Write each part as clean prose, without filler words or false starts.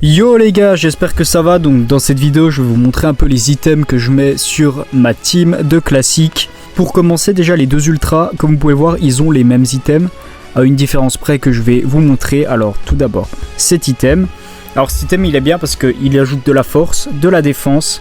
Yo les gars, j'espère que ça va. Donc dans cette vidéo je vais vous montrer un peu les items que je mets sur ma team de classique. Pour commencer, déjà les deux ultras, comme vous pouvez voir, ils ont les mêmes items, à une différence près que je vais vous montrer. Alors tout d'abord cet item. Alors cet item il est bien parce qu'il ajoute de la force, de la défense,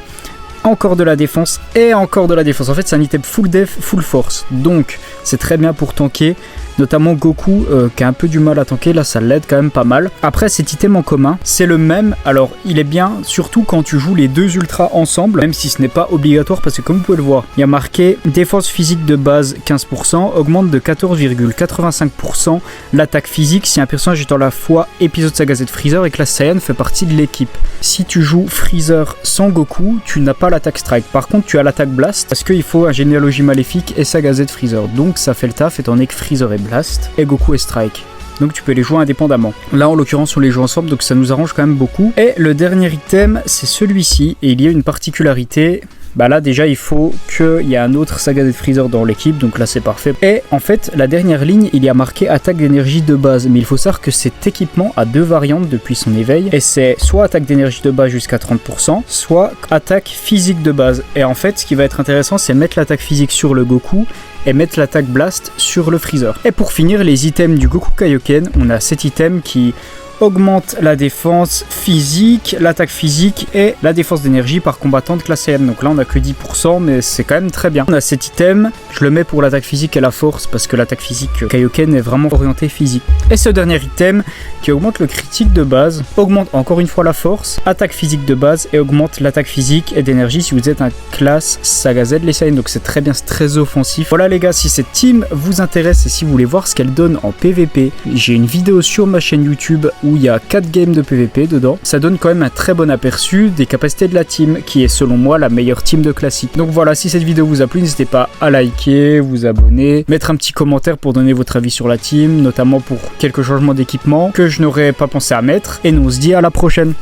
encore de la défense et encore de la défense. En fait c'est un item full def, full force. Donc c'est très bien pour tanker. Notamment Goku qui a un peu du mal à tanker, là ça l'aide quand même pas mal. Après cet item en commun, c'est le même, alors il est bien surtout quand tu joues les deux ultras ensemble, même si ce n'est pas obligatoire parce que comme vous pouvez le voir, il y a marqué défense physique de base 15%, augmente de 14,85% l'attaque physique si un personnage est à la fois épisode Saga Z Freezer et que la Saiyan fait partie de l'équipe. Si tu joues Freezer sans Goku, tu n'as pas l'attaque Strike, par contre tu as l'attaque Blast parce qu'il faut un généalogie maléfique et Saga Z Freezer, donc ça fait le taf étant donné que Freezer est Blast et Goku est Strike. Donc tu peux les jouer indépendamment. Là en l'occurrence on les joue ensemble donc ça nous arrange quand même beaucoup. Et le dernier item c'est celui-ci et il y a une particularité. Bah là déjà il faut qu'il y ait un autre Saga Z Freezer dans l'équipe, donc là c'est parfait. Et en fait la dernière ligne il y a marqué attaque d'énergie de base, mais il faut savoir que cet équipement a deux variantes depuis son éveil, et c'est soit attaque d'énergie de base jusqu'à 30%, soit attaque physique de base. Et en fait ce qui va être intéressant c'est mettre l'attaque physique sur le Goku et mettre l'attaque Blast sur le Freezer. Et pour finir les items du Goku Kaioken, on a cet item qui augmente la défense physique, l'attaque physique et la défense d'énergie par combattant de classe Saiyan. Donc là on a que 10% mais c'est quand même très bien. On a cet item, je le mets pour l'attaque physique et la force parce que l'attaque physique Kaioken est vraiment orientée physique. Et ce dernier item qui augmente le critique de base, augmente encore une fois la force, attaque physique de base et augmente l'attaque physique et d'énergie si vous êtes un classe Saga Z les Saiyan. Donc c'est très bien, c'est très offensif. Voilà les gars, si cette team vous intéresse et si vous voulez voir ce qu'elle donne en PVP, j'ai une vidéo sur ma chaîne YouTube où il y a 4 games de PVP dedans. Ça donne quand même un très bon aperçu des capacités de la team qui est selon moi la meilleure team de classique. Donc voilà, si cette vidéo vous a plu, n'hésitez pas à liker, vous abonner, mettre un petit commentaire pour donner votre avis sur la team, notamment pour quelques changements d'équipement que je n'aurais pas pensé à mettre. Et nous on se dit à la prochaine.